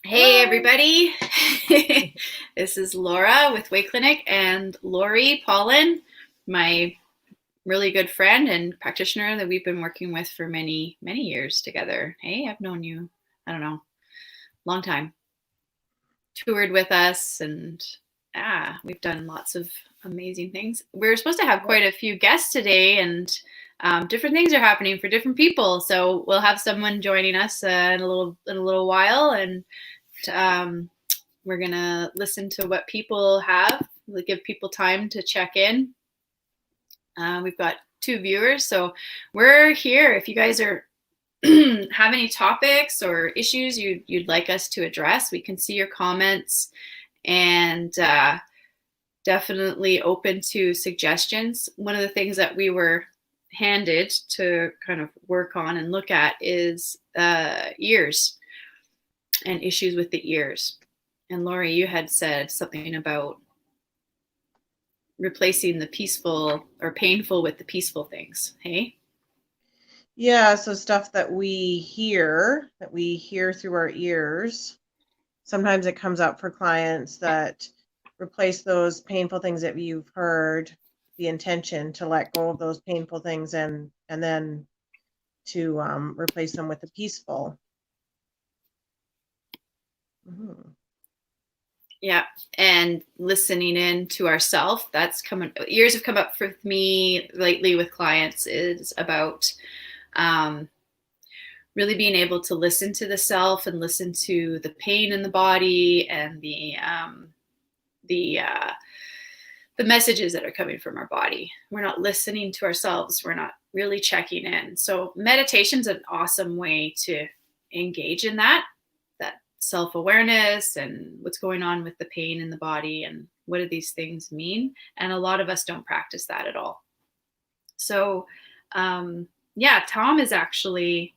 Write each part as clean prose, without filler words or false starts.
Hey Hello. everybody, this is Laura with Way Clinic and Laurie, Paulin, my really good friend and practitioner that we've been working with for many, many years together. Hey, I've known you, I don't know, long time. Toured with us and we've done lots of amazing things. We're supposed to have Yep. quite a few guests today and different things are happening for different people. So we'll have someone joining us in a little while and um, we're going to listen to what people have. We'll give people time to check in. We've got two viewers, so we're here. If you guys are have any topics or issues you'd like us to address, we can see your comments and definitely open to suggestions. One of the things that we were handed to kind of work on and look at is ears and issues with the ears. And Laurie, you had said something about replacing the peaceful or painful with the peaceful things. Hey? Yeah, so stuff that we hear through our ears. Sometimes it comes up for clients that replace those painful things that you've heard, the intention to let go of those painful things and then to replace them with the peaceful. Mhm. Yeah. And listening in to ourself, that's coming, years have come up for me lately with clients is about um, really being able to listen to the self and listen to the pain in the body and the the messages that are coming from our body. We're not listening to ourselves. We're not really checking in. So meditation's an awesome way to engage in that self-awareness and what's going on with the pain in the body and what do these things mean. And a lot of us don't practice that at all. So yeah, Tom is actually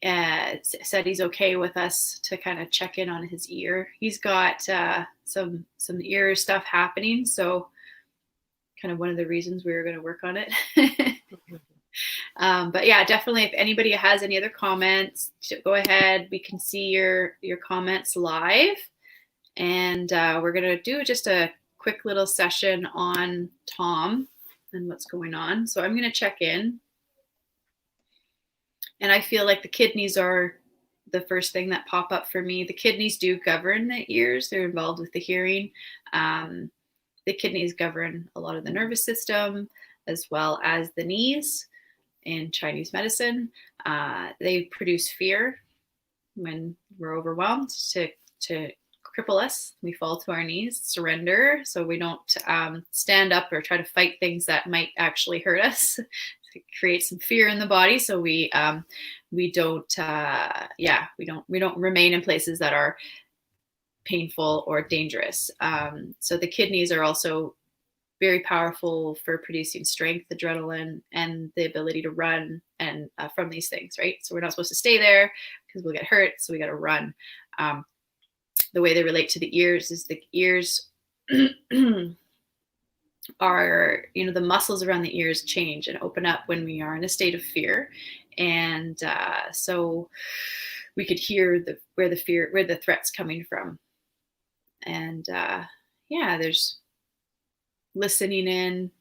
said he's okay with us to kind of check in on his ear. He's got some ear stuff happening, so kind of one of the reasons we were going to work on it. But yeah, definitely, if anybody has any other comments, go ahead. We can see your comments live, and we're going to do just a quick little session on Tom and what's going on. So I'm going to check in, and I feel like the kidneys are the first thing that pop up for me. The kidneys do govern the ears; they're involved with the hearing. Um, the kidneys govern a lot of the nervous system as well as the knees in Chinese medicine. They produce fear when we're overwhelmed to cripple us. We fall to our knees, surrender, so we don't stand up or try to fight things that might actually hurt us. Create some fear in the body, so we don't we don't remain in places that are painful or dangerous. So the kidneys are also very powerful for producing strength, adrenaline, and the ability to run and from these things, right? So we're not supposed to stay there because we'll get hurt. So we got to run. Um, the way they relate to the ears is the ears are, the muscles around the ears change and open up when we are in a state of fear. And so we could hear where the threat's coming from. And yeah, there's listening in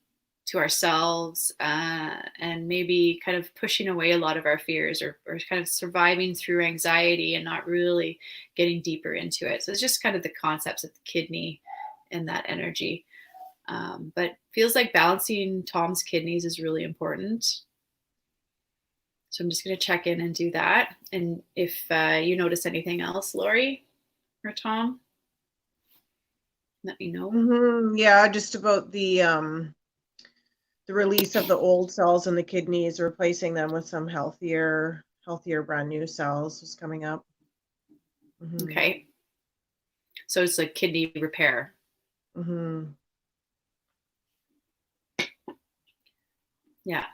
to ourselves and maybe kind of pushing away a lot of our fears or kind of surviving through anxiety and not really getting deeper into it. So it's just kind of the concepts of the kidney and that energy. But feels like balancing Tom's kidneys is really important. So I'm just going to check in and do that. And if you notice anything else, Laurie or Tom, let me know. Yeah, just about the release of the old cells in the kidneys, replacing them with some healthier brand new cells is coming up. hmm Okay. So it's like kidney repair. hmm Yeah.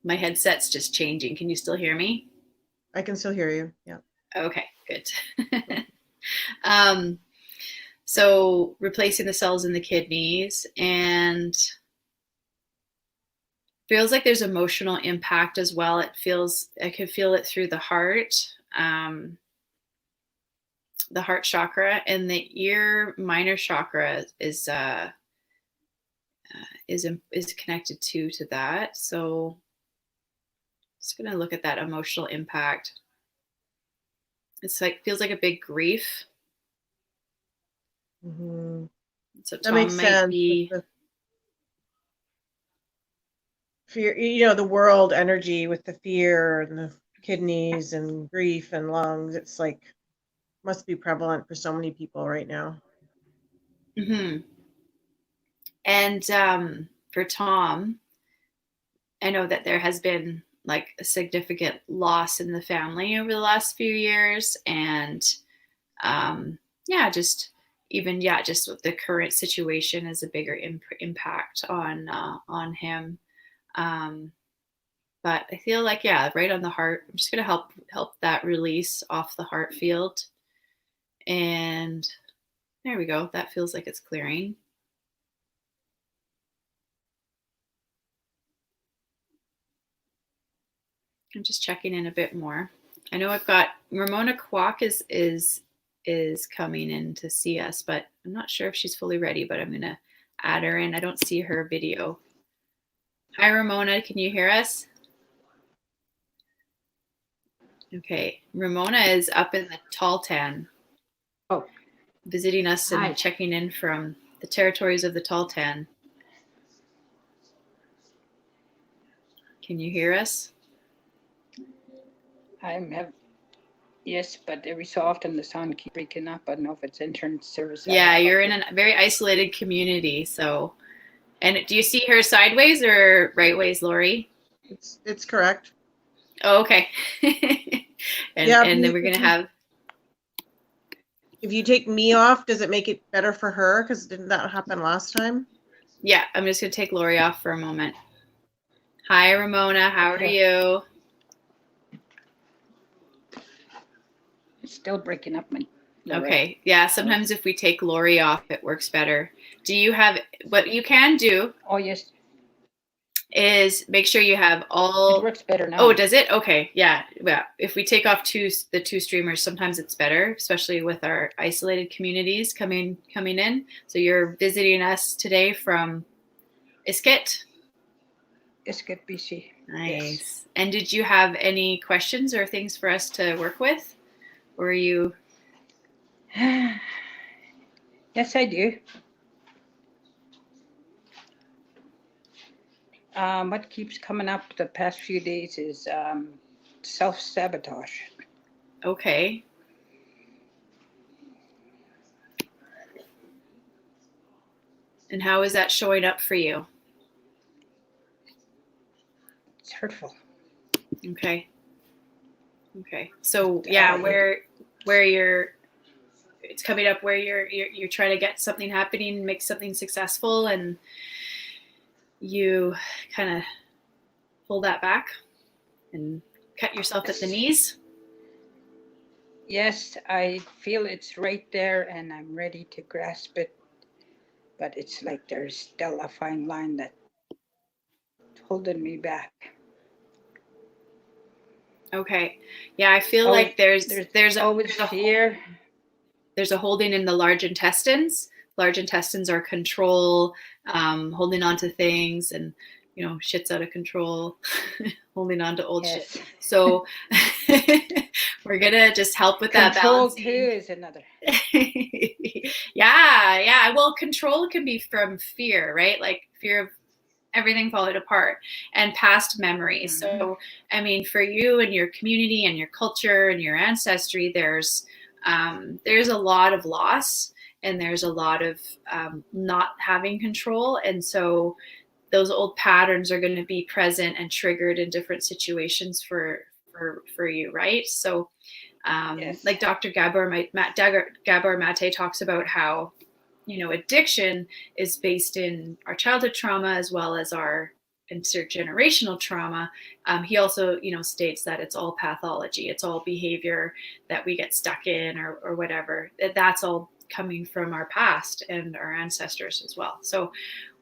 My headset's just changing. Can you still hear me? I can still hear you. Yeah. Okay, good. um, so replacing the cells in the kidneys and feels like there's emotional impact as well. I could feel it through the heart. the heart chakra, and the ear minor chakra is connected to that. So just going to look at that emotional impact. It's like, feels like a big grief. Mm-hmm. So That makes Tom might sense with be, the fear, the world energy with the fear and the kidneys and grief and lungs. It's like, must be prevalent for so many people right now. mm-hmm. And for Tom, I know that there has been like a significant loss in the family over the last few years, and yeah, just even just with the current situation is a bigger impact on him. Um, but I feel like, right on the heart. I'm just gonna help that release off the heart field, and there we go. That feels like it's clearing. I'm just checking in a bit more. I know I've got Ramona Quock is coming in to see us, but I'm not sure if she's fully ready, but I'm gonna add her in. I don't see her video. Hi Ramona, can you hear us? Okay. Ramona is up in the Taltan. Oh, Visiting us hi. and checking in from the territories of the Taltan. Can you hear us? Yes, but every so often the sound keeps breaking up. I don't know if it's internet service. Yeah, you're in a very isolated community. So, and do you see her sideways or right ways, Laurie? It's correct. Oh, okay. And then we're gonna have. If you take me off, does it make it better for her? Because didn't that happen last time? Yeah, I'm just gonna take Laurie off for a moment. Hi, Ramona. How are you? It's still breaking up. Okay. Yeah, sometimes if we take Laurie off, it works better. Do you have what you can do? Oh, yes. Is make sure you have all. It works better now. Oh, does it? Okay. Yeah. If we take off the two streamers, sometimes it's better, especially with our isolated communities coming in. So you're visiting us today from Iskit? Iskit, BC. Nice. Yes. And did you have any questions or things for us to work with? Or are you? Yes, I do. What keeps coming up the past few days is self-sabotage. Okay. And how is that showing up for you? It's hurtful. Okay. So where you're, it's coming up where you're trying to get something happening, make something successful, and you kind of pull that back and cut yourself at the knees. Yes, I feel it's right there and I'm ready to grasp it, but it's like there's still a fine line that's holding me back. Okay. Yeah, I feel like there's always fear. There's a holding in the large intestines. Large intestines are control, holding on to things, and shit's out of control, holding on to old shit. So we're gonna just help with that balance. Control too is another. Yeah. Well, control can be from fear, right? Like fear of everything falling apart and past memories. Mm-hmm. So, I mean, for you and your community and your culture and your ancestry, there's a lot of loss and there's a lot of not having control. And so those old patterns are going to be present and triggered in different situations for you, right? So yes. Like Dr. Gabor Mate talks about how addiction is based in our childhood trauma as well as our intergenerational trauma. He also states that it's all pathology, it's all behavior that we get stuck in or whatever. That's all coming from our past and our ancestors as well. So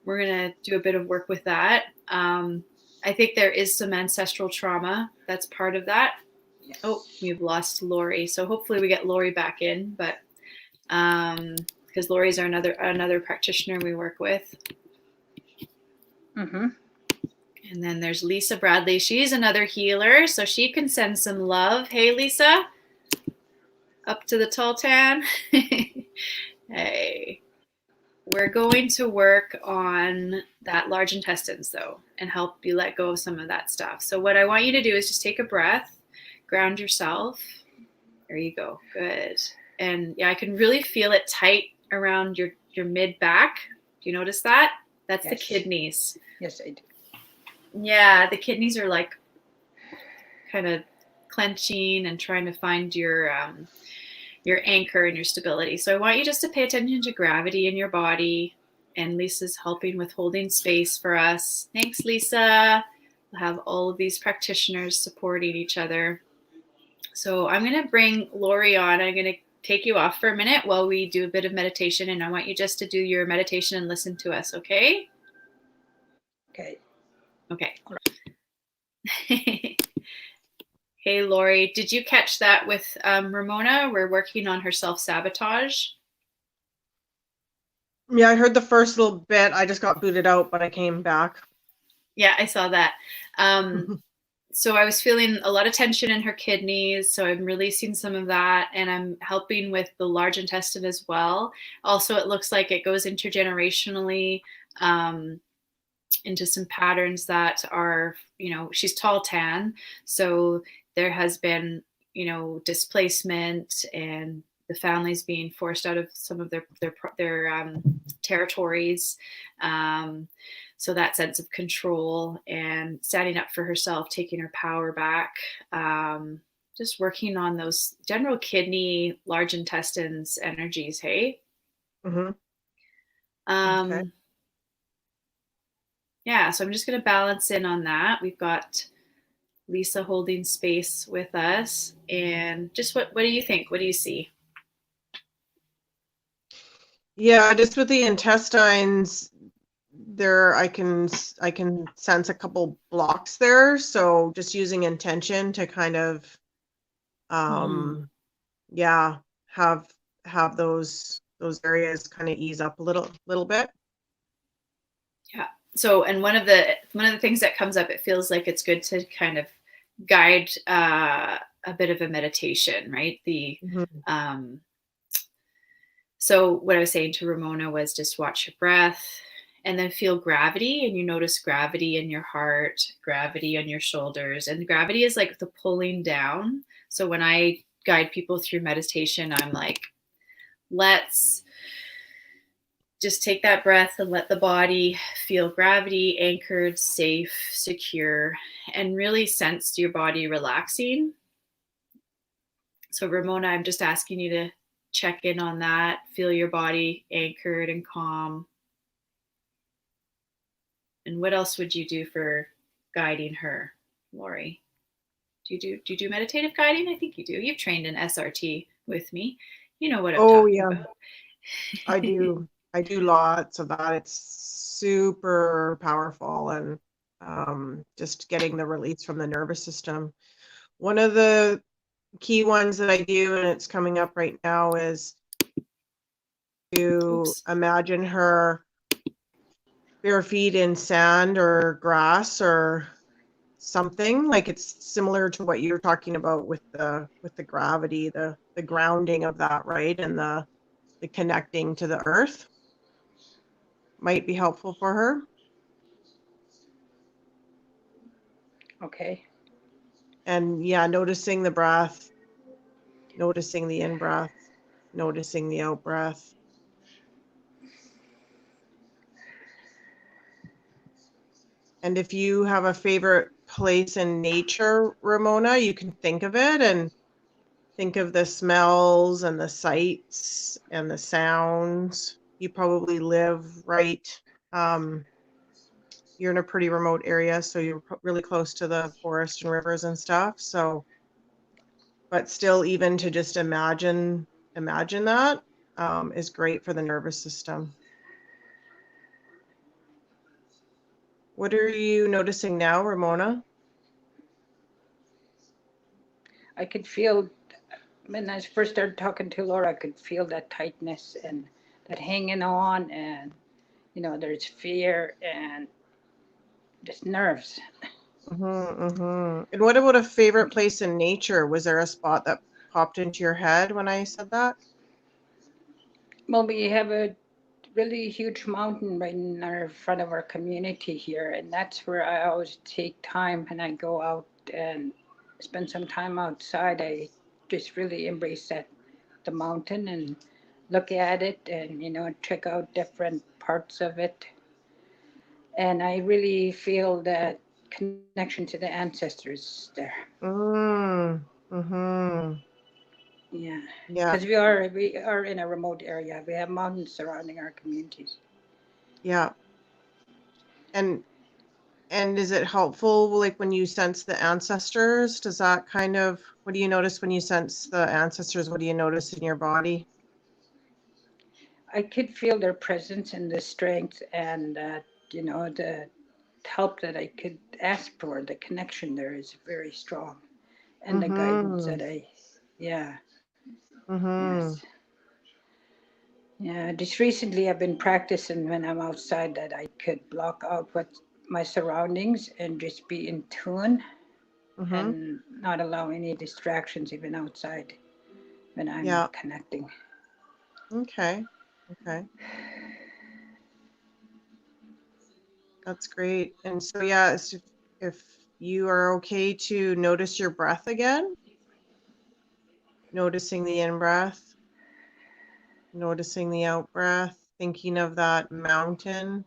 we're going to do a bit of work with that. I think there is some ancestral trauma that's part of that Yes. Oh, we've lost Laurie. So hopefully we get Laurie back in, but because Laurie's our another practitioner we work with. Mm-hmm. And then there's Lisa Bradley. She's another healer, so she can send some love. Hey, Lisa, up to the tall tan. Hey, we're going to work on that large intestines though, and help you let go of some of that stuff. So what I want you to do is just take a breath, ground yourself. There you go. Good. And yeah, I can really feel it tight around your mid back. Do you notice that? That's the Yes. kidneys. Yes, I do. Yeah, the kidneys are like kind of clenching and trying to find your anchor and your stability. So I want you just to pay attention to gravity in your body. And Lisa's helping with holding space for us. Thanks, Lisa. We'll have all of these practitioners supporting each other. So I'm going to bring Laurie on. I'm going to take you off for a minute while we do a bit of meditation. And I want you just to do your meditation and listen to us, okay? Okay. Okay. Hey, Laurie, did you catch that with Ramona? We're working on her self-sabotage. Yeah, I heard the first little bit. I just got booted out, but I came back. Yeah, I saw that. So I was feeling a lot of tension in her kidneys. So I'm releasing some of that, and I'm helping with the large intestine as well. Also, it looks like it goes intergenerationally into some patterns that are, she's tall tan. So there has been, displacement and the families being forced out of some of their territories. So that sense of control and standing up for herself, taking her power back, just working on those general kidney, large intestines energies. Hey. Mm-hmm. Okay. Yeah, so I'm just going to balance in on that. We've got Lisa holding space with us. And just what do you think? What do you see? Yeah, just with the intestines there, I can sense a couple blocks there. So just using intention to kind of, yeah, have those areas kind of ease up a little bit. Yeah. So, and one of the things that comes up, it feels like it's good to kind of guide a bit of a meditation, right? So what I was saying to Ramona was just watch your breath and then feel gravity, and you notice gravity in your heart, gravity on your shoulders, and gravity is like the pulling down. So when I guide people through meditation, I'm like, let's just take that breath and let the body feel gravity, anchored, safe, secure, and really sense your body relaxing. So Ramona, I'm just asking you to check in on that, feel your body anchored and calm. And what else would you do for guiding her, Laurie? Do you do meditative guiding? I think you do. You've trained in SRT with me. You know what I'm talking about. I do. I do lots of that. It's super powerful, and just getting the release from the nervous system. One of the key ones that I do, and it's coming up right now, is to imagine her bare feet in sand or grass or something. Like it's similar to what you're talking about with the gravity, the grounding of that, right? And the connecting to the earth might be helpful for her. Okay. And yeah, noticing the breath, noticing the in-breath, noticing the out-breath. And if you have a favorite place in nature, Ramona, you can think of it and think of the smells and the sights and the sounds. You probably live right, you're in a pretty remote area, so you're really close to the forest and rivers and stuff. So, but still, even to just imagine that is great for the nervous system. What are you noticing now, Ramona? I could feel when I first started talking to Laura, I could feel that tightness and that hanging on, and there's fear and just nerves. And what about a favorite place in nature? Was there a spot that popped into your head when I said that? Well, we have a really huge mountain right in our front of our community here, and that's where I always take time when I go out and spend some time outside. I just really embrace the mountain and look at it and check out different parts of it. And I really feel that connection to the ancestors there. Mm, mm-hmm. Yeah, Yeah, because we are in a remote area. We have mountains surrounding our communities. yeah. And is it helpful, like when you sense the ancestors? Does that kind of, what do you notice when you sense the ancestors? What do you notice in your body? I could feel their presence and the strength and that the help that I could ask for. The connection there is very strong, and the guidance Mm-hmm. that yeah, Mm-hmm. yes. Yeah, just recently I've been practicing when I'm outside that I could block out what my surroundings and just be in tune Mm-hmm. and not allow any distractions even outside when I'm Yeah. connecting. Okay. Okay. That's great. And so, yeah, if you are okay to notice your breath again, noticing the in breath, noticing the out breath, thinking of that mountain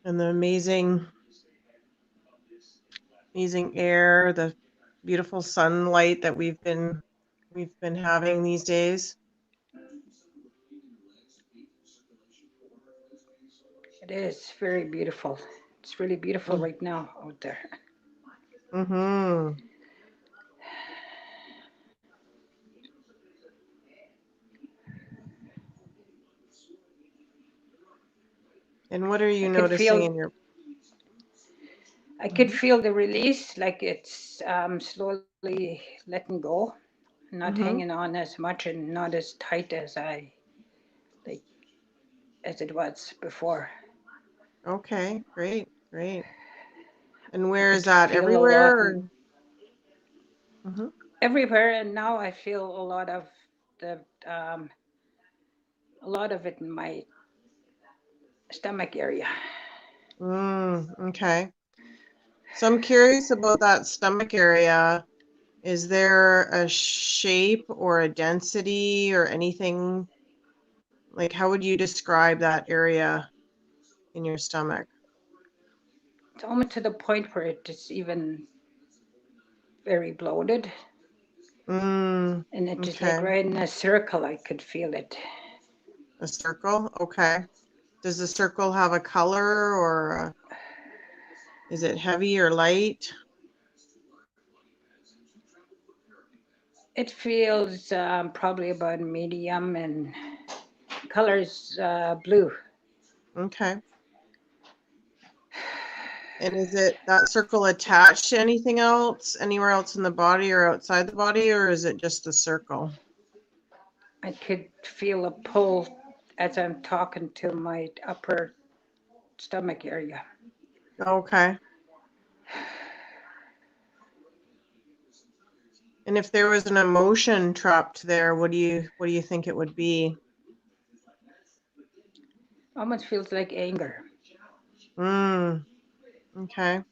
and the amazing air, the beautiful sunlight that we've been having these days. It is very beautiful. It's really beautiful Mm. right now out there. Mm-hmm. And what are I you could noticing feel in your? I could Mhm. feel the release, like it's slowly letting go, not hanging Mhm. on as much and not as tight as I like as it was before. Okay, great, great. And I where is could that? feel a lot Everywhere? Or? Mhm. everywhere, and now I feel the um, a lot of it in my stomach area. Okay. So I'm curious about that stomach area. Is there a shape or a density or anything? Like, how would you describe that area in your stomach? It's almost to the point where it is even very bloated, and it just like Okay. right in a circle. I could feel it. A circle? Okay. Does the circle have a color or is it heavy or light? It feels probably about medium, and colors blue. Okay. And is it that circle attached to anything else, anywhere else in the body or outside the body, or is it just the circle? I could feel a pull as I'm talking to my upper stomach area. Okay. And if there was an emotion trapped there, what do you think it would be? Almost feels like anger. Mm, okay.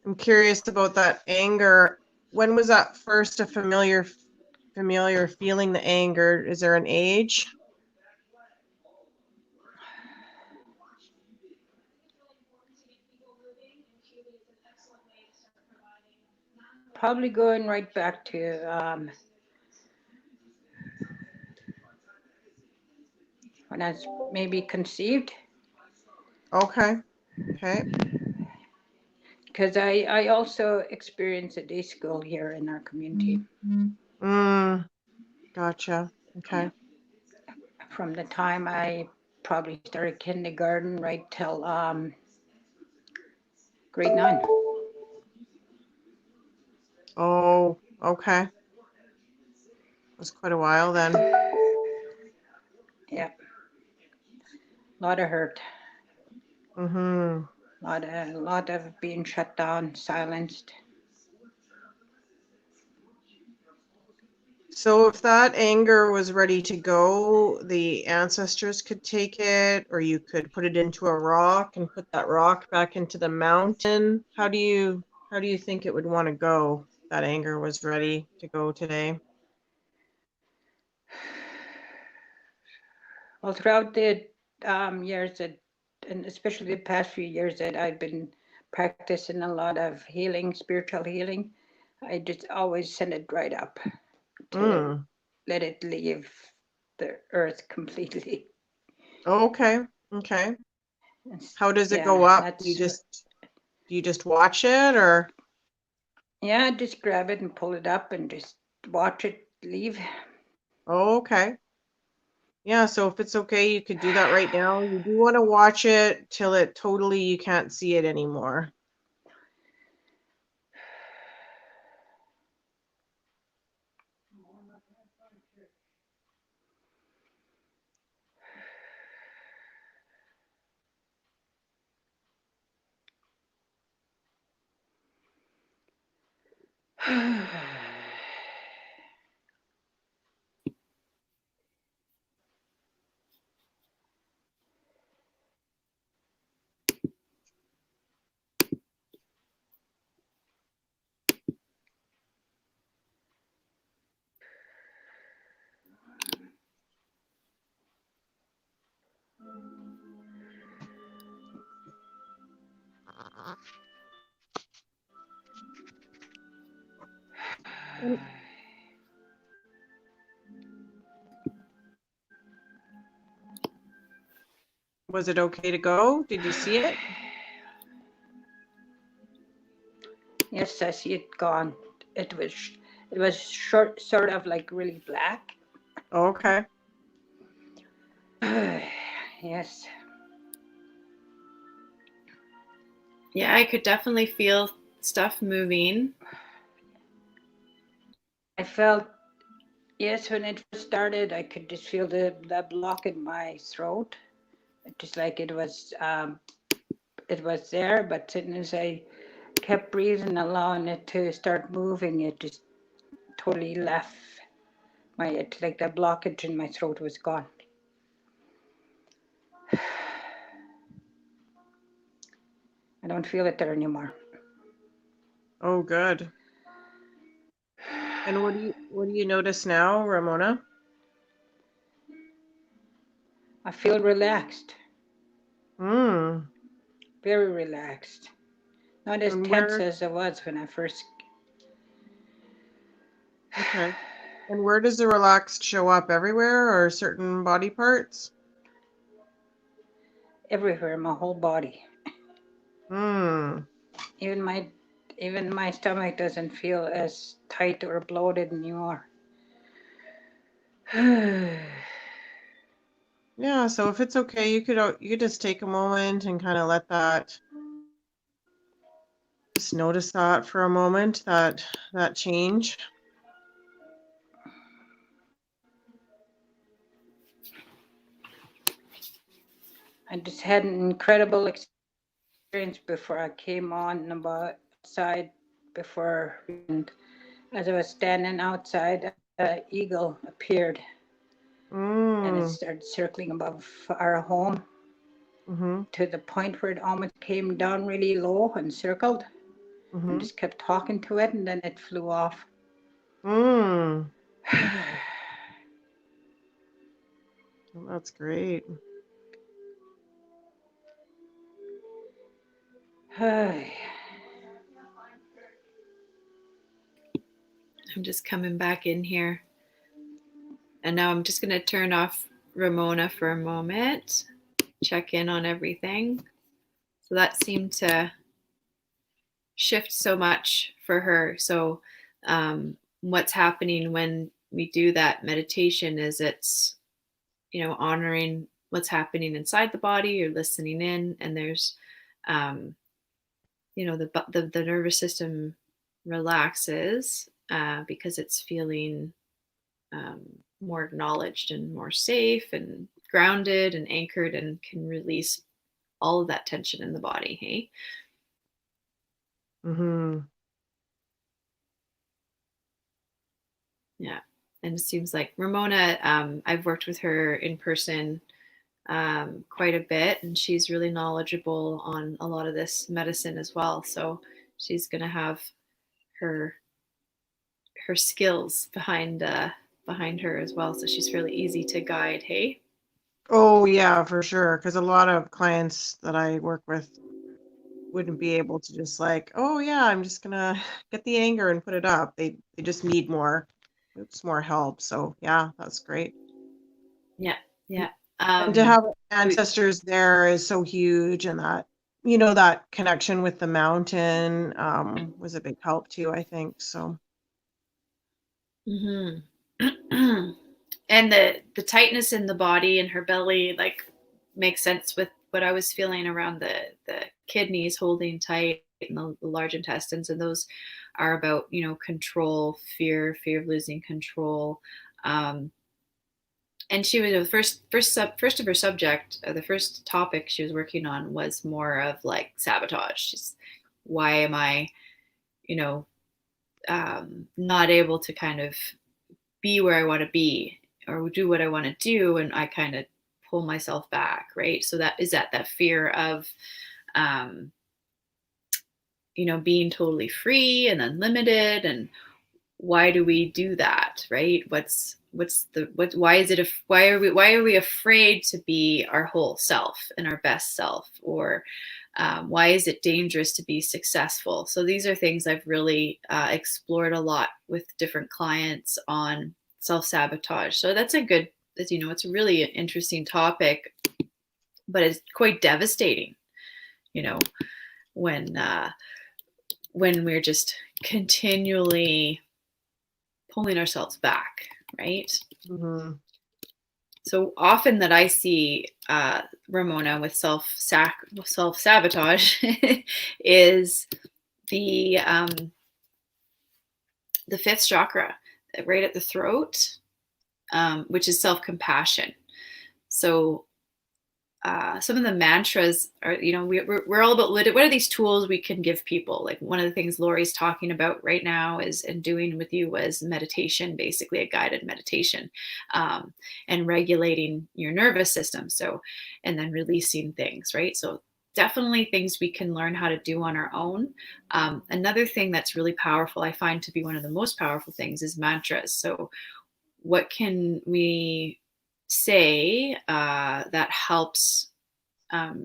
I'm curious about that anger. When was that first a familiar feeling, the anger? Is there an age? Probably going right back to when I was maybe conceived, Okay. Okay. because I also experienced a day school here in our community. Mm, gotcha. Yeah, Okay. from the time I probably started kindergarten right till grade 9. Oh, okay. It was quite a while then. Yeah. A lot of hurt. Mm-hmm. A lot of being shut down, silenced. So if that anger was ready to go, the ancestors could take it, or you could put it into a rock and put that rock back into the mountain. How do you think it would want to go? If that anger was ready to go today. Well, throughout the years that, and especially the past few years that I've been practicing a lot of healing, spiritual healing, I just always send it right up to Mm. let it leave the earth completely. Okay. Okay. How does it go Yeah, up? that's, Do you just watch it, or? yeah, just grab it and pull it up and just watch it leave. Oh, okay. Yeah, so if it's okay, you could do that right now. You do want to watch it till it totally you can't see it anymore. Was it okay to go? Did you see it? Yes, I see it gone. It was it was short, sort of like really black. Oh, okay. Yes. Yeah, I could definitely feel stuff moving. I felt, yes, when it first started, I could just feel the block in my throat. Just like it was there, but as soon as I kept breathing, allowing it to start moving, it just totally left it's like the blockage in my throat was gone. I don't feel it there anymore. Oh, good. And what do you notice now, Ramona? I feel relaxed, Hmm. very relaxed. Not as And tense where? as I was when I first. Okay. And where does the relaxed show up? Everywhere or certain body parts? Everywhere, my whole body. Hmm. Even my even my stomach doesn't feel as tight or bloated anymore. Yeah, so if it's okay, you could just take a moment and kind of let that just notice that for a moment, that change. I just had an incredible experience before I came on about outside before, and as I was standing outside, an eagle appeared and it Mm. started circling above our home Mhm. to the point where it almost came down really low and circled and Mhm. just kept talking to it, and then it flew off. Mm. Well, that's great. I'm just coming back in here. And now I'm just going to turn off Ramona for a moment, check in on everything. So that seemed to shift so much for her. So, what's happening when we do that meditation is it's, honoring what's happening inside the body, you're listening in, and there's, the nervous system relaxes because it's feeling more acknowledged and more safe and grounded and anchored, and can release all of that tension in the body. Hey. Mm-hmm. Yeah. And it seems like Ramona, I've worked with her in person quite a bit, and she's really knowledgeable on a lot of this medicine as well. So she's going to have her skills behind her as well. So she's fairly easy to guide. Hey. Oh, yeah, for sure. Because a lot of clients that I work with wouldn't be able to just like, oh yeah, I'm just gonna get the anger and put it up. They just need more, more help. So yeah, that's great. Yeah. Yeah. And to have ancestors there is so huge, and that that connection with the mountain was a big help too, I think. So Mm-hmm. And the tightness in the body and her belly like makes sense with what I was feeling around the kidneys holding tight and the large intestines, and those are about control, fear of losing control. And she was the first of her subject, the first topic she was working on was more of like sabotage. She's, why am I you know not able to kind of be where I want to be or do what I want to do, and I kind of pull myself back, right? So that is that fear of um, being totally free and unlimited, and why do we do that, right? Why is it why are we afraid to be our whole self and our best self, or why is it dangerous to be successful? So these are things I've really explored a lot with different clients on self-sabotage. So that's a good, as you know, it's a really interesting topic, but it's quite devastating, you know, when we're just continually pulling ourselves back, right? mhm. So often that I see Ramona with self sabotage is the fifth chakra, right at the throat, which is self compassion. So some of the mantras are, we're all about what are these tools we can give people. Like one of the things Laurie's talking about right now is, and doing with you, was meditation, basically a guided meditation, and regulating your nervous system. So, and then releasing things, right? So definitely things we can learn how to do on our own. Another thing that's really powerful, I find to be one of the most powerful things, is mantras. So what can we say that helps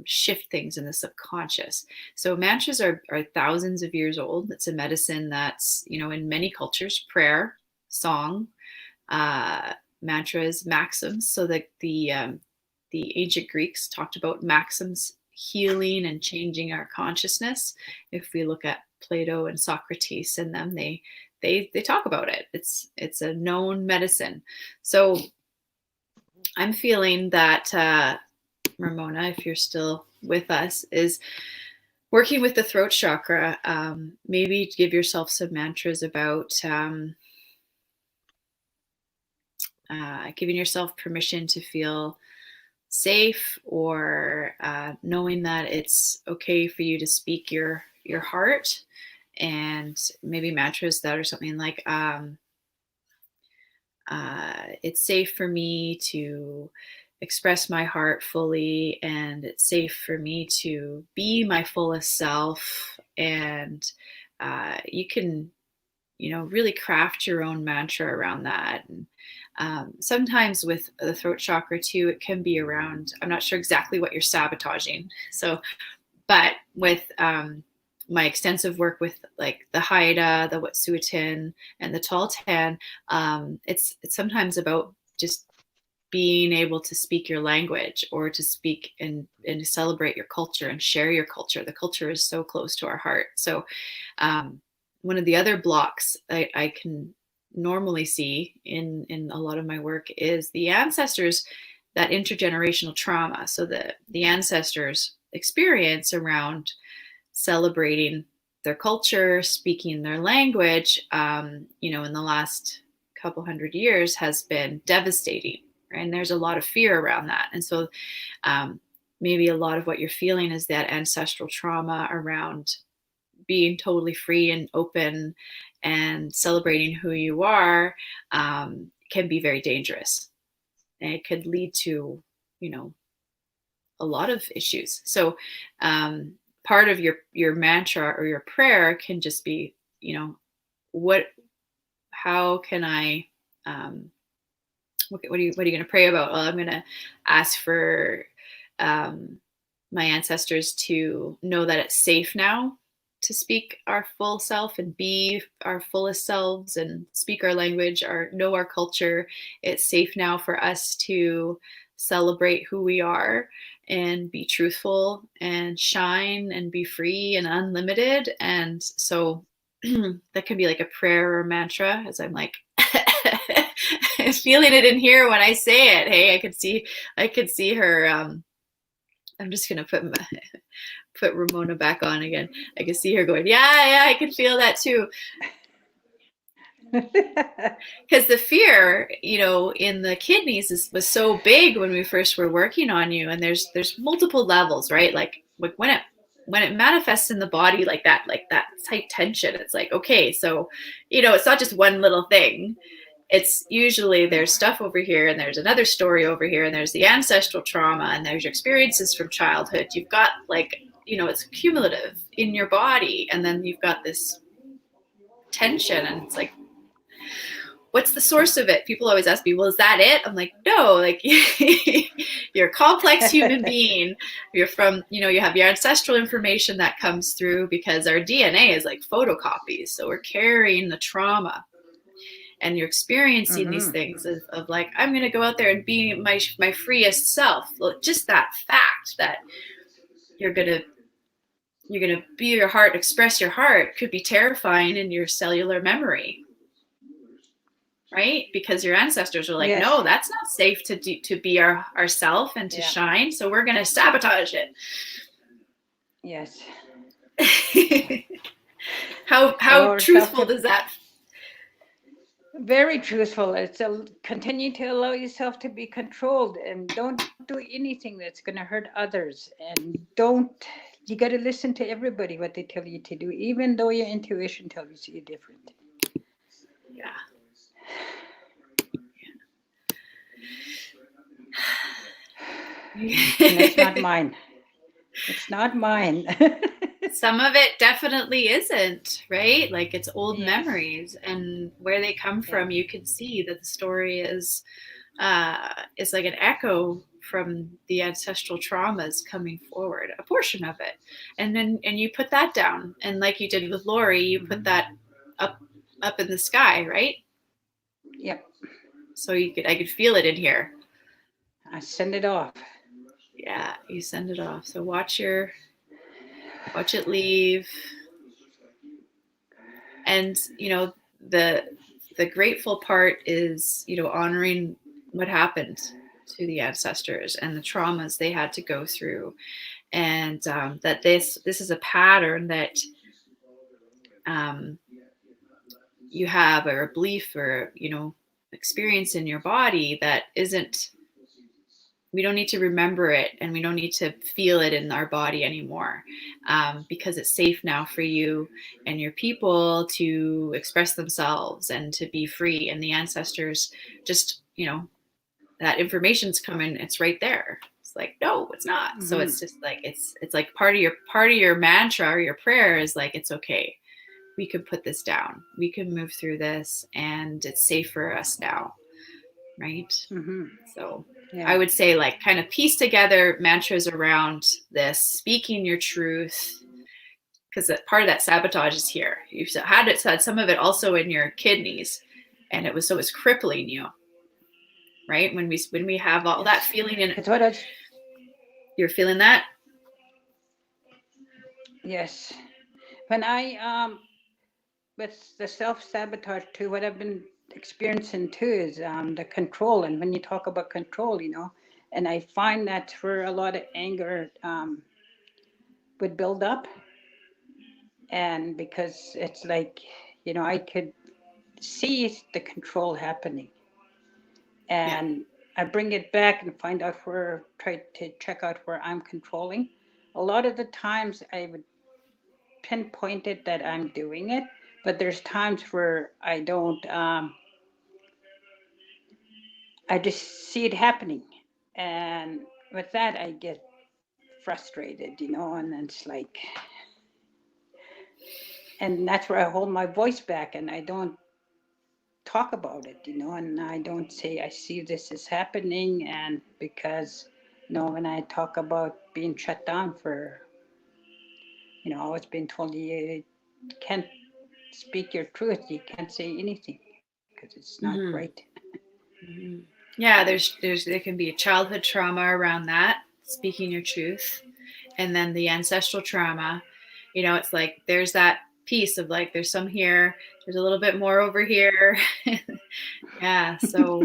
shift things in the subconscious? So mantras are thousands of years old. It's a medicine that's, in many cultures, prayer, song, mantras, maxims. So that the ancient Greeks talked about maxims healing and changing our consciousness. If we look at Plato and Socrates and them, they talk about it. It's a known medicine. So I'm feeling that Ramona, if you're still with us, is working with the throat chakra. Maybe give yourself some mantras about giving yourself permission to feel safe, or knowing that it's okay for you to speak your heart, and maybe mantras that are something like it's safe for me to express my heart fully, and it's safe for me to be my fullest self. And you can really craft your own mantra around that. And sometimes with the throat chakra too, it can be around, I'm not sure exactly what you're sabotaging, so but with my extensive work with like the Haida, the Wet'suwet'en, and the Tall it's sometimes about just being able to speak your language, or to speak and celebrate your culture and share your culture. The culture is so close to our heart. So one of the other blocks I can normally see in a lot of my work is the ancestors, that intergenerational trauma. So the ancestors experience around celebrating their culture, speaking their language, you know, in the last couple hundred years has been devastating. Right? And there's a lot of fear around that. And so maybe a lot of what you're feeling is that ancestral trauma around being totally free and open and celebrating who you are can be very dangerous. And it could lead to, you know, a lot of issues. So part of your mantra or your prayer can just be, you know, how can I, what are you going to pray about? Well, I'm going to ask for my ancestors to know that it's safe now to speak our full self and be our fullest selves and speak our language, know our culture. It's safe now for us to celebrate who we are and be truthful and shine and be free and unlimited. And so that can be like a prayer or a mantra, as I'm like feeling it in here when I say it. Hey, I could see her. I'm just gonna put Ramona back on again. I can see her going, yeah, I can feel that too. Because the fear, you know, in the kidneys was so big when we first were working on you, and there's multiple levels, right? Like when it manifests in the body like that tight tension, it's like, okay, so, you know, it's not just one little thing. It's usually there's stuff over here and there's another story over here and there's the ancestral trauma and there's your experiences from childhood. You've got, like, you know, it's cumulative in your body, and then you've got this tension, and it's like, what's the source of it? People always ask me, well, is that it? I'm like, no, like you're a complex human being. You're from, you know, you have your ancestral information that comes through because our DNA is like photocopies. So we're carrying the trauma, and you're experiencing these things of like, I'm going to go out there and be my freest self. Just that fact that you're going to be your heart, express your heart, could be terrifying in your cellular memory. Right? Because your ancestors are like, yes, no, that's not safe to be ourself and to shine. So we're going to sabotage it. Yes. How truthful does that? Very truthful. It's continue to allow yourself to be controlled, and don't do anything that's going to hurt others. And you got to listen to everybody, what they tell you to do, even though your intuition tells you different. Yeah. And it's not mine. It's not mine. Some of it definitely isn't, right? Like it's old memories, and where they come from, you can see that the story is like an echo from the ancestral traumas coming forward, a portion of it. And you put that down, and like you did with Laurie, you put that up in the sky, right? Yep. So I could feel it in here. I send it off. Yeah, you send it off. So watch it leave. And, you know, the grateful part is, you know, honoring what happened to the ancestors and the traumas they had to go through. And that this is a pattern that you have, or a belief, or, you know, experience in your body that isn't, we don't need to remember it, and we don't need to feel it in our body anymore, because it's safe now for you and your people to express themselves and to be free. And the ancestors just, you know, that information's coming, it's right there. It's like, no, it's not. Mm-hmm. So it's just like, it's like part of your mantra or your prayer is like, it's okay. We can put this down. We can move through this, and it's safe for us now. Right. Mm-hmm. So I would say, like, kind of piece together mantras around this, speaking your truth, because part of that sabotage is here. You've had some of it also in your kidneys, and it was crippling you. Right. When we have all that feeling in it, you're feeling that. Yes. When I with the self-sabotage too, what I've been experiencing too is the control. And when you talk about control, you know, and I find that's where a lot of anger would build up. And because it's like, I could see the control happening. And I bring it back and try to check out where I'm controlling. A lot of the times I would pinpoint it that I'm doing it, but there's times where I don't, I just see it happening. And with that, I get frustrated, and then it's like, and that's where I hold my voice back and I don't talk about it, and I don't say I see this is happening. And because, when I talk about being shut down for, I was being told you can't speak your truth, you can't say anything because it's not Mm-hmm. right. Mm-hmm. Yeah, there can be a childhood trauma around that, speaking your truth, and then the ancestral trauma. It's like there's that piece of like there's some here, there's a little bit more over here. Yeah, so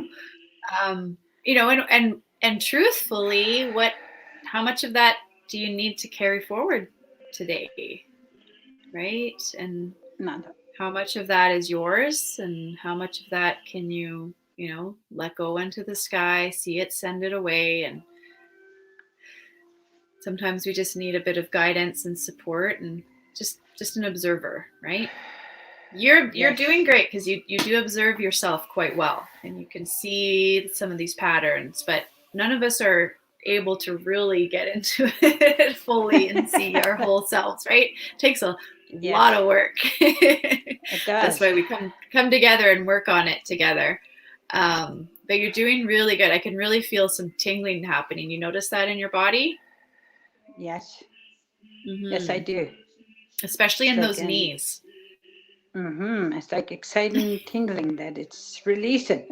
and truthfully, how much of that do you need to carry forward today, right? And Not, how much of that is yours, and how much of that can you let go into the sky, see it, send it away. And sometimes we just need a bit of guidance and support, and just an observer, right? You're yes, doing great because you do observe yourself quite well, and you can see some of these patterns, but none of us are able to really get into it fully and see our whole selves, right? It takes a lot yes, of work. it That's does. why we come together and work on it together. But you're doing really good. I can really feel some tingling happening. You notice that in your body? Yes, yes, I Mm-hmm. do. Especially It's in like those knees. it's like exciting tingling that it's releasing.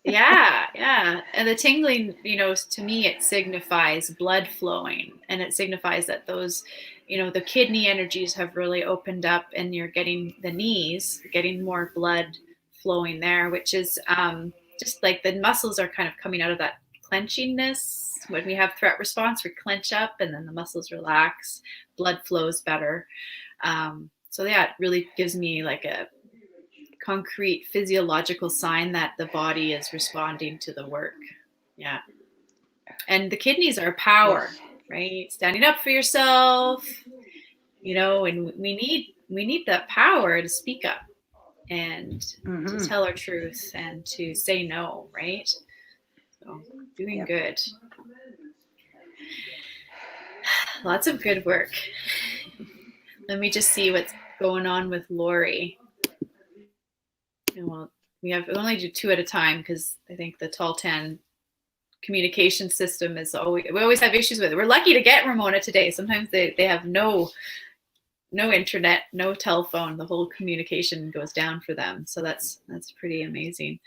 Yeah. And the tingling, to me, it signifies blood flowing, and it signifies that those, the kidney energies have really opened up, and you're getting the knees, getting more blood flowing there, which is just like the muscles are kind of coming out of that clenchingness. When we have threat response, we clench up and then the muscles relax, blood flows better. So yeah, it really gives me like a concrete physiological sign that the body is responding to the work. Yeah. And the kidneys are power, Yes. right? Standing up for yourself, and we need that power to speak up and to Mm-hmm. tell our truth and to say no, right? So doing Yep. good. Lots of good work. Let me just see what's going on with Laurie. And we only do two at a time because I think the tall 10 communication system is we always have issues with it. We're lucky to get Ramona today. Sometimes they have no internet, no telephone. The whole communication goes down for them. So that's pretty amazing.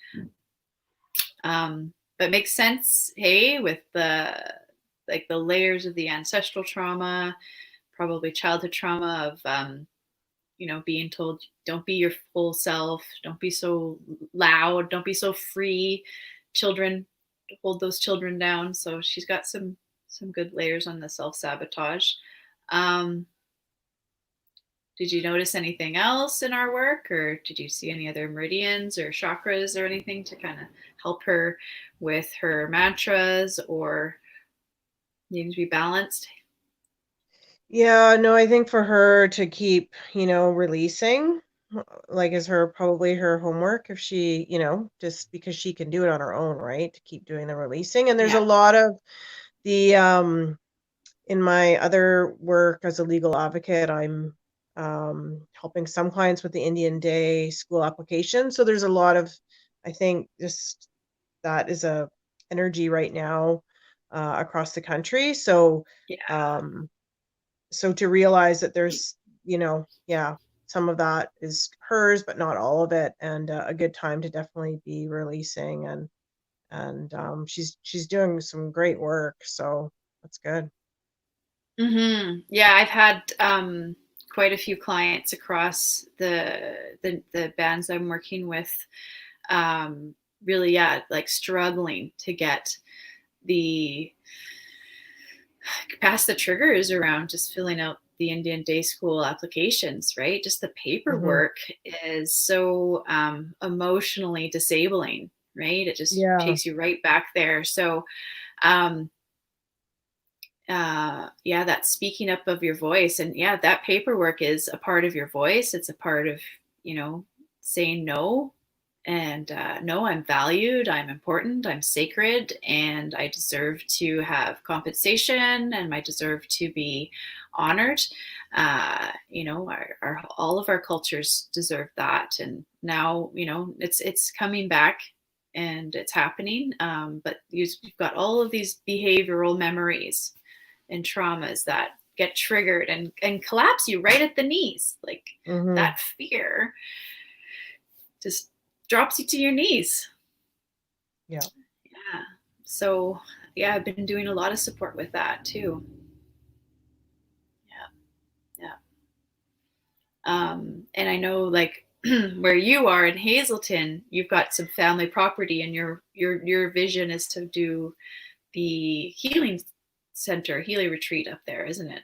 But makes sense, hey, with the layers of the ancestral trauma, probably childhood trauma of being told don't be your full self, don't be so loud, don't be so free. Children, hold those children down. So she's got some good layers on the self-sabotage. Did you notice anything else in our work, or did you see any other meridians or chakras or anything to kind of help her with her mantras or needing to be balanced? Yeah, no, I think for her to keep, releasing, like is probably her homework if she, just because she can do it on her own, right? To keep doing the releasing. And there's a Yeah. lot of the in my other work as a legal advocate, I'm helping some clients with the Indian Day school application. So there's a lot of, I think, just that is a energy right now across the country. So Yeah. um, so to realize that there's, yeah, some of that is hers, but not all of it, and a good time to definitely be releasing, and she's doing some great work, so that's good. Mm-hmm. Yeah, I've had quite a few clients across the bands I'm working with. Really, yeah, like struggling to get the past the triggers around just filling out the Indian day school applications, right? Just the Mm-hmm. paperwork is so emotionally disabling, right? It just Yeah. takes you right back there. So, um, yeah, that speaking up of your voice, and yeah, that paperwork is a part of your voice. It's a part of, saying no, and no, I'm valued, I'm important, I'm sacred, and I deserve to have compensation, and I deserve to be honored. All of our cultures deserve that, and now it's coming back, and it's happening. But you've got all of these behavioral memories and traumas that get triggered and collapse you right at the knees, like Mm-hmm. that fear just drops you to your knees. Yeah. Yeah. So, yeah, I've been doing a lot of support with that too. Yeah. Yeah. And I know, like, where you are in Hazelton, you've got some family property, and your vision is to do the healing center, healing retreat up there, isn't it?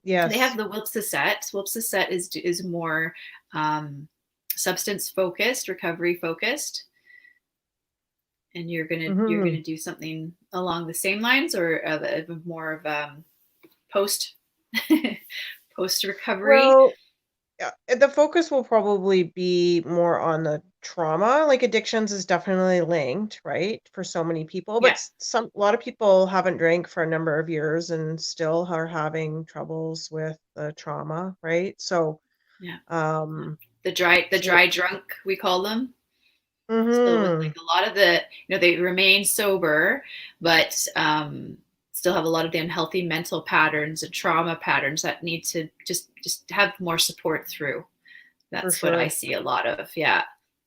They have Yes. the Wipsaset. Wipsaset is more substance focused, recovery focused, and you're Mm-hmm. gonna do something along the same lines, or more of post post recovery. Well, yeah, the focus will probably be more on the trauma. Like addictions is definitely linked, right, for so many people. But Yeah, a lot of people haven't drank for a number of years and still are having troubles with the trauma, right? So, yeah. um, The dry drunk, we call them. So with mm-hmm, like a lot of the, they remain sober, but still have a lot of the unhealthy mental patterns and trauma patterns that need to just have more support through. for That's what I sure. see a lot of. Yeah,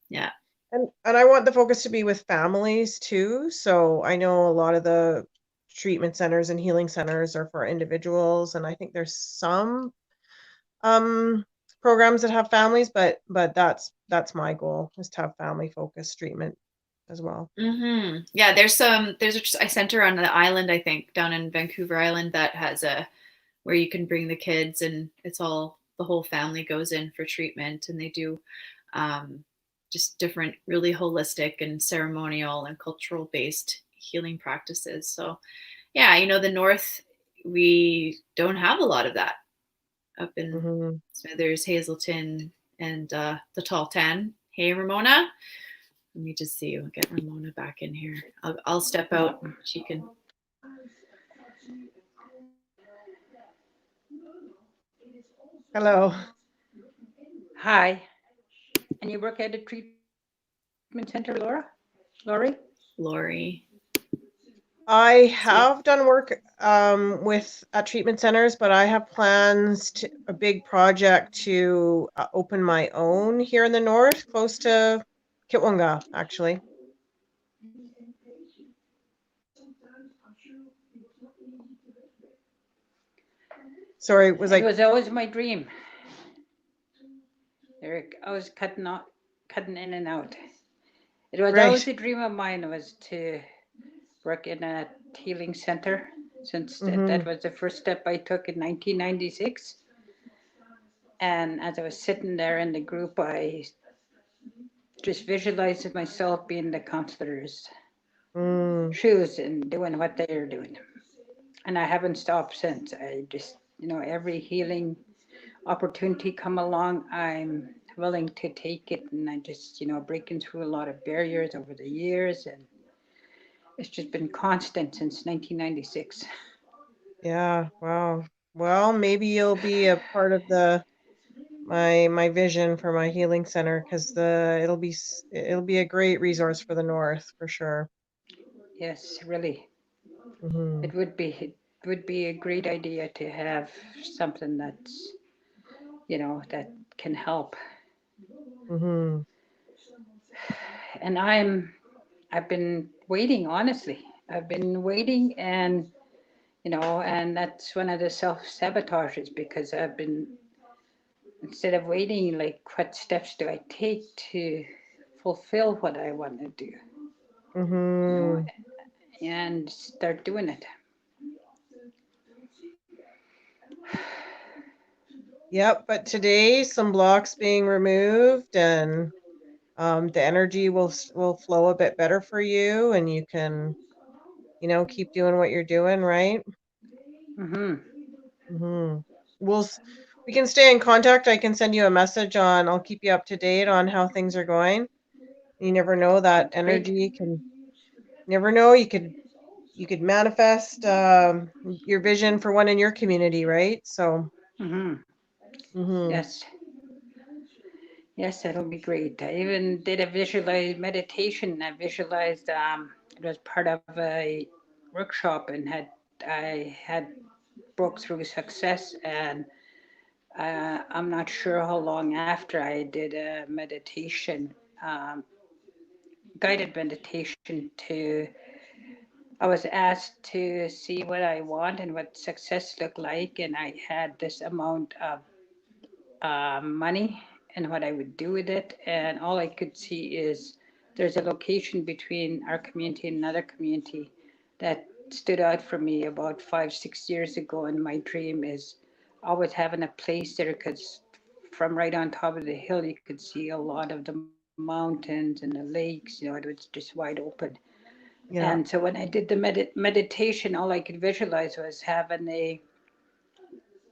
yeah. And I want the focus to be with families too. So I know a lot of the treatment centers and healing centers are for individuals, and I think there's some um programs that have families, but that's my goal, is to have family focused treatment as well. Yeah, there's a center on the island, I think, down in Vancouver Island, that has a where you can bring the kids, and it's all the whole family goes in for treatment, and they do um, just different, really holistic and ceremonial and cultural based healing practices. So yeah, the North, we don't have a lot of that up in Hmm. Smithers, Hazelton, and the Tall Ten. Hey, Ramona. Let me just see. We'll get Ramona back in here. I'll step Yeah. out. She can. Hello. Hi. And you work at a treatment center, Laura? Laurie? Laurie. I See. have done work with at treatment centers, but I have plans to a big project to open my own here in the north, close to Kitwanga, actually. Sorry, was It I was always my dream. Eric, I was cutting in and out. It was always right? a dream of mine was to work in a healing center, since that Mm-hmm. was the first step I took in 1996. And as I was sitting there in the group, I just visualized myself being the counselors' Mm, shoes and doing what they are doing. And I haven't stopped since. I just, every healing opportunity come along, I'm willing to take it. And I just, breaking through a lot of barriers over the years. And it's just been constant since 1996. yeah, wow. Well, maybe you'll be a part of the my vision for my healing center, because it'll be a great resource for the north for sure. Yes, really. Mm-hmm. It would be a great idea to have something that's, that can help. Mm-hmm. And I've been waiting, honestly. I've been waiting, and that's one of the self-sabotages, because I've been, instead of waiting, like, what steps do I take to fulfill what I want to do, you know, Mm-hmm. and start doing it. Yep, but today some blocks being removed, and the energy will flow a bit better for you, and you can, keep doing what you're doing, right? Mm-hmm. Mm-hmm. We can stay in contact. I can send you a message I'll keep you up to date on how things are going. You never know, that Great. energy can, never know, you could manifest your vision for one in your community, right? So, Mm-hmm. mm-hmm. Yes. Yes, that'll be great. I even did a visualized meditation. I visualized it was part of a workshop and I had broke through success, and I'm not sure how long after I did a meditation, um, guided meditation to. I was asked to see what I want and what success looked like, and I had this amount of money and what I would do with it. And all I could see is there's a location between our community and another community that stood out for me about 5, 6 years ago. And my dream is always having a place there, because from right on top of the hill, you could see a lot of the mountains and the lakes. It was just wide open. Yeah. And so when I did the meditation, all I could visualize was having a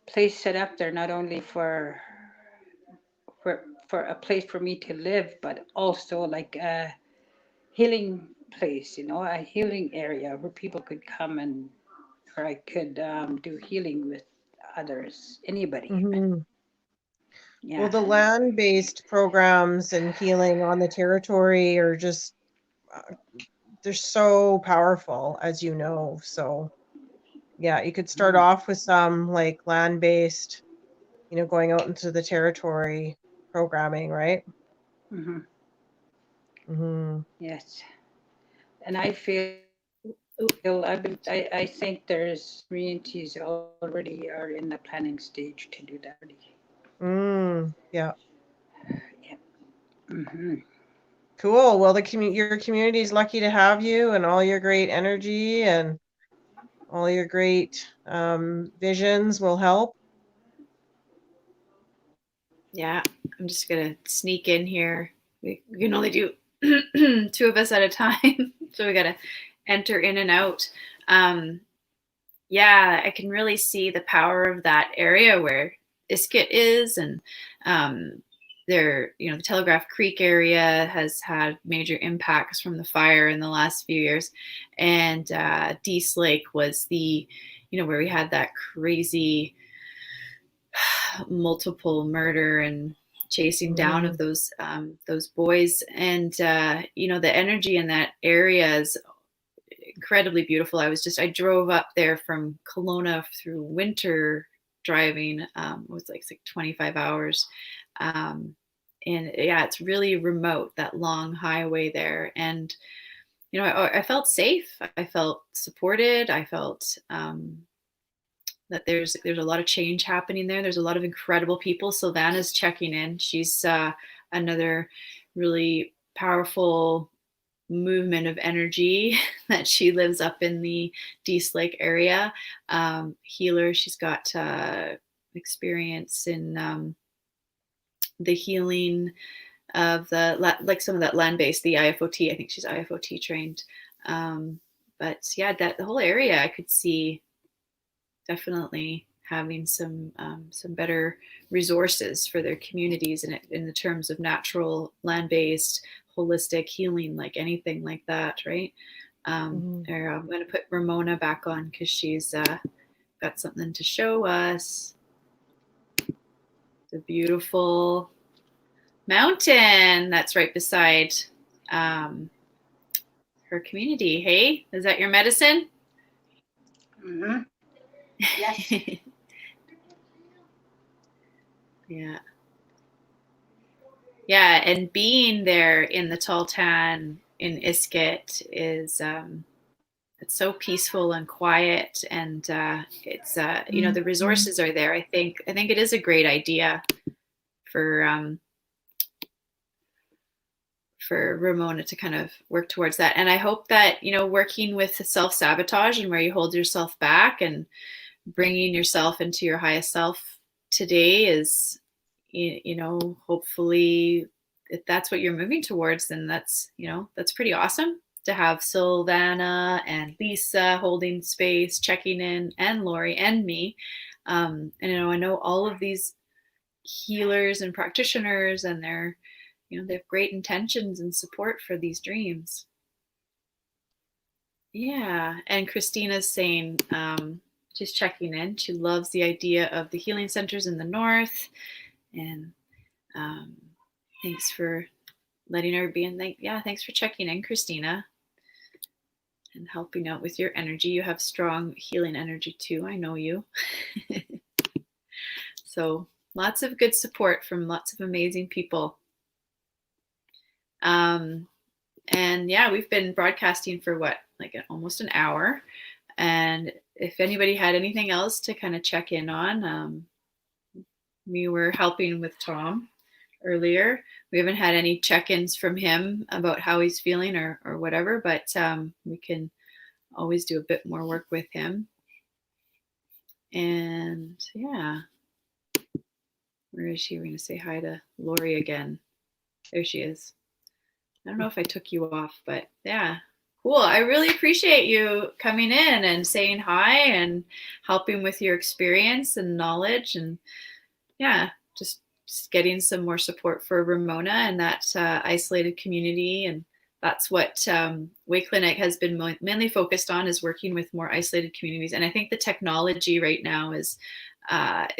place set up there, not only for a place for me to live, but also like a healing place, a healing area where people could come and where I could do healing with others, anybody. Mm-hmm. Well, Yeah. the land-based programs and healing on the territory are just, uh, they're so powerful, as you know. So, yeah, you could start Mm-hmm. off with some like land-based, going out into the territory programming, right? Mm-hmm. Mm-hmm. Yes. And I feel I think there's communities already are in the planning stage to do that already. Yeah. Yeah. Mm-hmm. Cool. Well, your community is lucky to have you, and all your great energy and all your great visions will help. Yeah, I'm just gonna sneak in here. We can only do two of us at a time, so we gotta enter in and out. Um, yeah, I can really see the power of that area where Iskut is, and the Telegraph Creek area has had major impacts from the fire in the last few years, and Dease Lake was where we had that crazy multiple murder and chasing down of Mm, those boys, and the energy in that area is incredibly beautiful. I drove up there from Kelowna through winter driving. It was like 25 hours. Um, and yeah, it's really remote, that long highway there. And, I felt safe. I felt supported. I felt that there's a lot of change happening there. There's a lot of incredible people. Savannah's checking in. She's another really powerful movement of energy that she lives up in the Dease Lake area. Healer, she's got experience in the healing of like some of that land based, the IFOT. I think she's IFOT trained. But yeah, that the whole area I could see definitely having some better resources for their communities in the terms of natural land-based holistic healing, like anything like that, right? mhm. I'm going to put Ramona back on because she's got something to show us. The beautiful mountain that's right beside um, her community. Hey, is that your medicine? Mm-hmm. Yes. Yeah. Yeah, and being there in the Taltan in Iskut is it's so peaceful and quiet, and it's the resources are there. I think it is a great idea for um, for Ramona to kind of work towards that. And I hope that working with self sabotage and where you hold yourself back and bringing yourself into your highest self today is, hopefully if that's what you're moving towards, then that's pretty awesome to have Sylvana and Lisa holding space, checking in, and Laurie and me. And I know all of these healers and practitioners, and they have great intentions and support for these dreams. Yeah. And Christina's saying, she's checking in. She loves the idea of the healing centers in the north. And thanks for letting her be in. Thanks for checking in, Christina, and helping out with your energy. You have strong healing energy too. I know you. So lots of good support from lots of amazing people. And yeah, we've been broadcasting for almost an hour. And if anybody had anything else to kind of check in on, we were helping with Tom earlier. We haven't had any check-ins from him about how he's feeling or whatever, but we can always do a bit more work with him. And yeah, where is she? We're going to say hi to Laurie again. There she is. I don't know if I took you off, but yeah, cool. I really appreciate you coming in and saying hi and helping with your experience and knowledge, and yeah, just getting some more support for Ramona and that isolated community. And that's what Way Clinic has been mainly focused on, is working with more isolated communities. And I think the technology right now is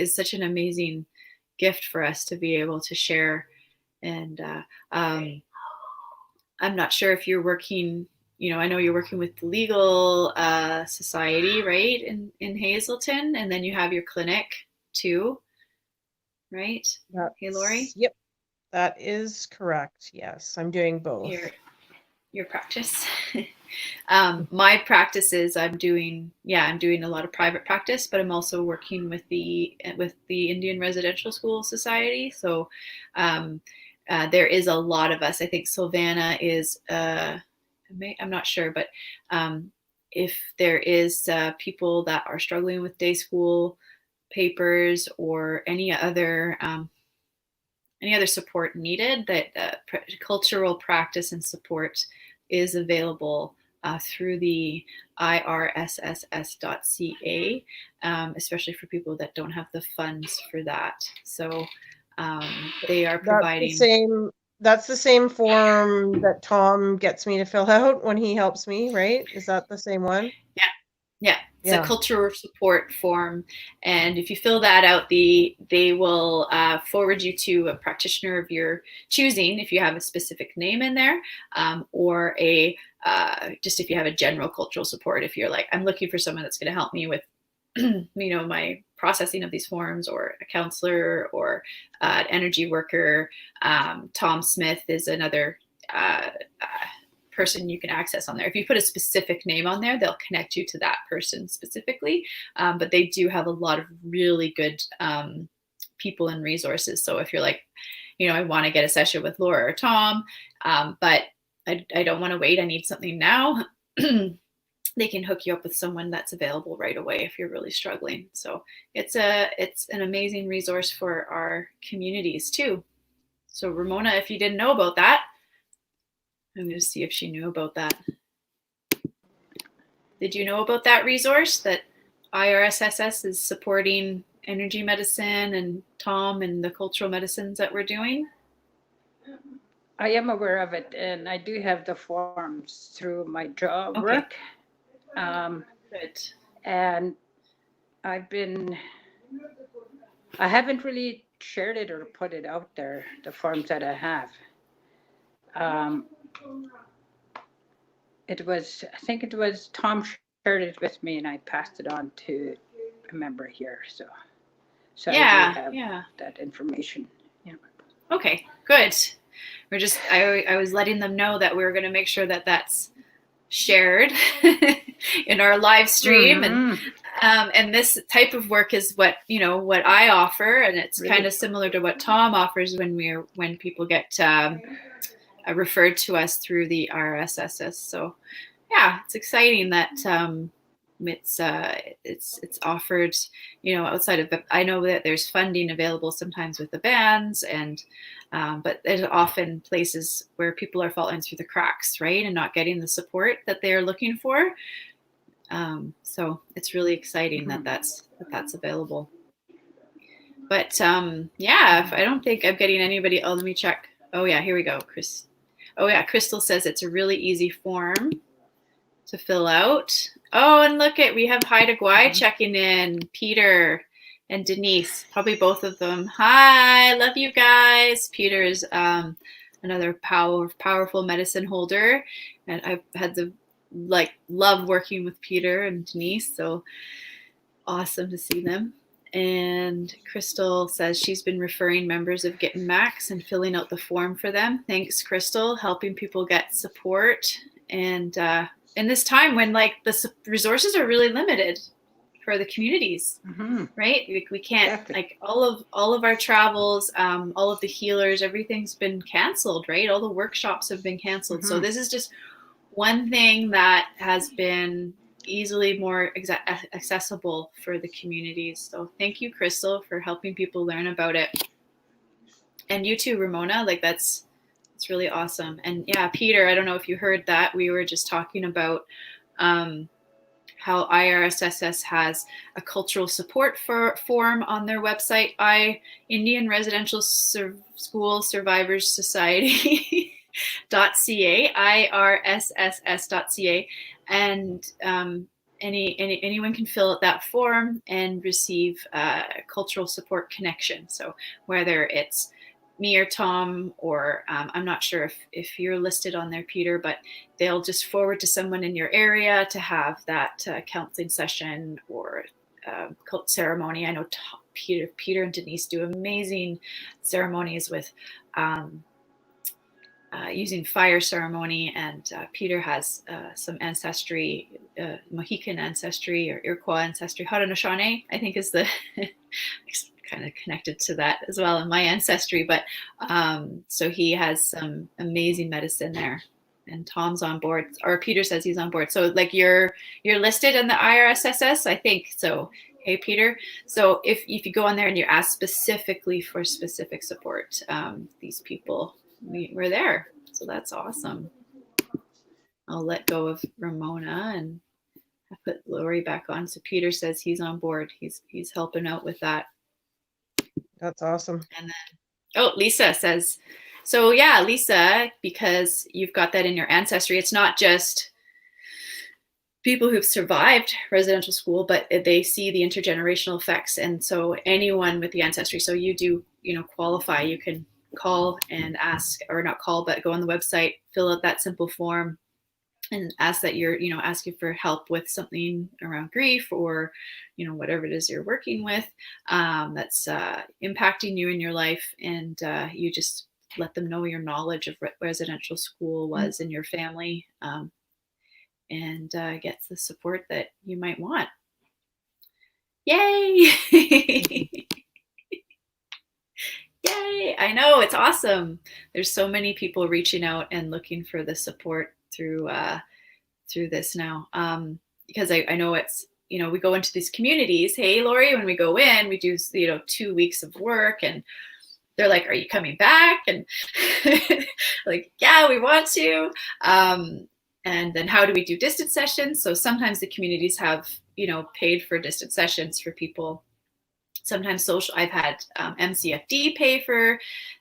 such an amazing gift for us to be able to share. And I'm not sure if you're working, I know you're working with the legal society, right, in Hazelton, and then you have your clinic too, right? Hey, Laurie? Yep, that is correct. Yes, I'm doing both. Your practice. My practice is I'm doing a lot of private practice, but I'm also working with the Indian Residential School Society. So there is a lot of us. I think Sylvana is, I'm not sure, but if there is people that are struggling with day school papers or any other support needed, that cultural practice and support is available through the irSSS.ca, especially for people that don't have the funds for that. So they are providing. That's the same form that Tom gets me to fill out when he helps me, right? Is that the same one? Yeah. It's a cultural support form. And if you fill that out, they will forward you to a practitioner of your choosing if you have a specific name in there, or just if you have a general cultural support. If you're like, I'm looking for someone that's going to help me with my processing of these forms, or a counselor, or an energy worker. Tom Smith is another person you can access on there. If you put a specific name on there, they'll connect you to that person specifically. But they do have a lot of really good people and resources. So if you're like, I want to get a session with Laura or Tom, but I don't want to wait, I need something now. They can hook you up with someone that's available right away if you're really struggling. So it's an amazing resource for our communities too. So Ramona, if you didn't know about that, I'm going to see if she knew about that. Did you know about that resource, that IRSSS is supporting energy medicine and Tom and the cultural medicines that we're doing? I am aware of it, and I do have the forms through my job work. Good. And I haven't really shared it or put it out there, the forms that I have. I think it was Tom shared it with me, and I passed it on to a member here. So yeah, I do have that information. Yeah. Okay, good. I was letting them know that we were going to make sure that that's shared in our live stream. And this type of work is what I offer, and it's really kind of similar to what Tom offers when people get referred to us through the RSSS. So yeah, it's exciting that it's offered, outside of I know that there's funding available sometimes with the bands, and but there's often places where people are falling through the cracks, right, and not getting the support that they're looking for. So it's really exciting that that's available. But yeah, I don't think I'm getting anybody. Oh, let me check. Oh yeah, here we go, Chris. Oh yeah, Crystal says it's a really easy form to fill out. Oh, and look we have Haida Guai checking in, Peter and Denise, probably both of them. Hi, love you guys. Peter is another powerful medicine holder, and I've had the love working with Peter and Denise, so awesome to see them. And Crystal says she's been referring members of Get Max and filling out the form for them. Thanks, Crystal, helping people get support. And in this time when the resources are really limited for the communities, right? We can't, all of our travels, all of the healers, everything's been canceled, right? All the workshops have been canceled. So this is just one thing that has been easily more accessible for the communities. So thank you, Crystal, for helping people learn about it. And you too, Ramona, it's really awesome. And yeah, Peter, I don't know if you heard that. We were just talking about how IRSSS has a cultural support form on their website, Indian Residential School Survivors Society. .ca, IRSSS.ca, and anyone can fill out that form and receive cultural support connection. So whether it's me or Tom, or I'm not sure if you're listed on there, Peter, but they'll just forward to someone in your area to have that counseling session or cult ceremony. I know Peter and Denise do amazing ceremonies with using fire ceremony, and Peter has some ancestry, Mohican ancestry or Iroquois ancestry. Haudenosaunee, I think, is the kind of connected to that as well in my ancestry. But so he has some amazing medicine there, and Tom's on board, or Peter says he's on board. So you're listed in the IRSSS, I think. So hey, Peter. So if you go on there and you ask specifically for specific support, these people. We're there, so that's awesome. I'll let go of Ramona and I put Laurie back on. So Peter says he's on board. He's helping out with that. That's awesome. And then Lisa says, so yeah, Lisa, because you've got that in your ancestry, it's not just people who've survived residential school, but they see the intergenerational effects, and so anyone with the ancestry. So you do, qualify. You can call and ask, or not call, but go on the website, fill out that simple form and ask that you're, asking for help with something around grief or, whatever it is you're working with that's impacting you in your life. And you just let them know your knowledge of what residential school was in your family, and get the support that you might want. Yay! Yay! I know, it's awesome. There's so many people reaching out and looking for the support through this now, because I know it's, we go into these communities. Hey, Laurie, when we go in, we do 2 weeks of work, and they're like, "Are you coming back?" And yeah, we want to. And then how do we do distance sessions? So sometimes the communities have paid for distance sessions for people. Sometimes social. I've had MCFD pay for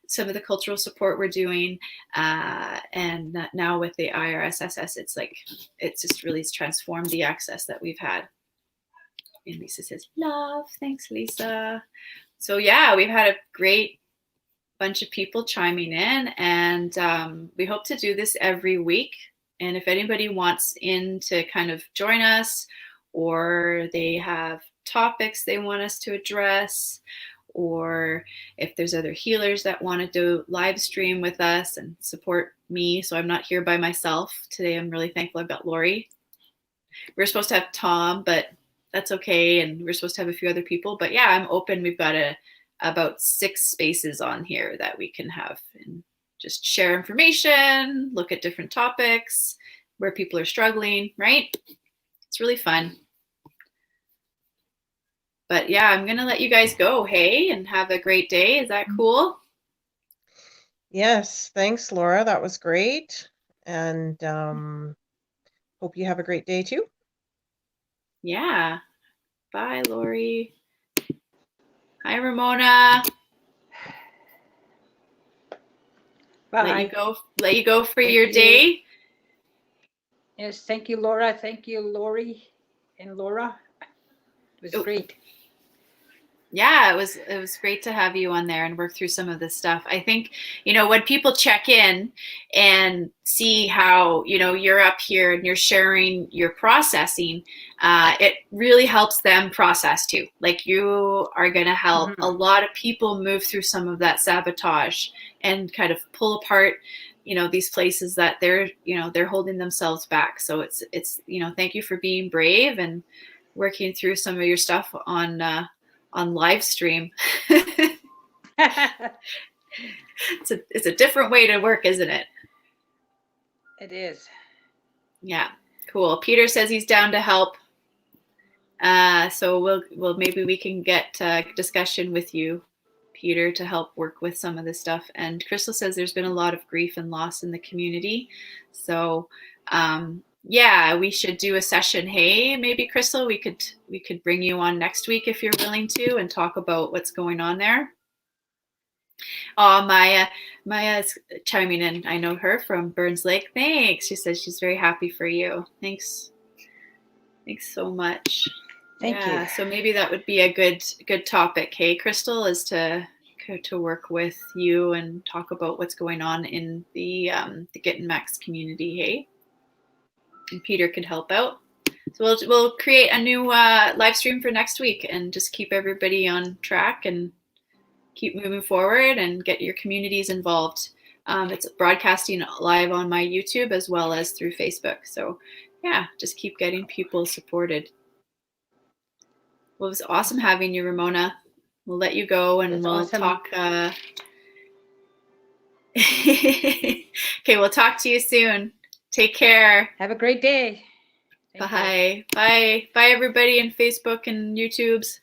some of the cultural support we're doing, and now with the IRSSS, it's just really transformed the access that we've had. And Lisa says, "Love, thanks, Lisa." So yeah, we've had a great bunch of people chiming in, and we hope to do this every week. And if anybody wants in to kind of join us, or they have topics they want us to address, or if there's other healers that want to do live stream with us and support me, so I'm not here by myself today. I'm really thankful I've got Laurie. We're supposed to have Tom, but that's okay, and we're supposed to have a few other people. But yeah, I'm open. We've got about 6 spaces on here that we can have and just share information, look at different topics where people are struggling, right? It's really fun. But yeah, I'm going to let you guys go, hey, and have a great day. Is that cool? Yes, thanks, Laura. That was great. And hope you have a great day too. Yeah. Bye, Laurie. Hi, Ramona. Bye. Let you go for your you. day. Yes, thank you, Laura. Thank you, Laurie and Laura. It was great. Yeah, it was great to have you on there and work through some of this stuff. I think, when people check in and see how, you're up here and you're sharing your processing, it really helps them process too. Like, you are going to help a lot of people move through some of that sabotage and kind of pull apart, these places that they're holding themselves back. So it's, thank you for being brave and working through some of your stuff on live stream. It's a different way to work, isn't it? It is. Yeah, cool. Peter says he's down to help. So we'll maybe we can get a discussion with you, Peter, to help work with some of this stuff. And Crystal says there's been a lot of grief and loss in the community. So yeah, we should do a session. Hey, maybe Crystal, we could bring you on next week if you're willing to, and talk about what's going on there. Oh, Maya's chiming in. I know her from Burns Lake. Thanks. She says she's very happy for you. Thanks so much. Thank you. So maybe that would be a good topic. Hey, Crystal, is to work with you and talk about what's going on in the Get Max community. Hey. And Peter could help out. So we'll create a new live stream for next week and just keep everybody on track and keep moving forward and get your communities involved. It's broadcasting live on my YouTube as well as through Facebook. So yeah, just keep getting people supported. Well, it was awesome having you, Ramona. We'll let you go and we'll talk. Okay, we'll talk to you soon. Take care. Have a great day. Bye. Bye, everybody in Facebook and YouTubes.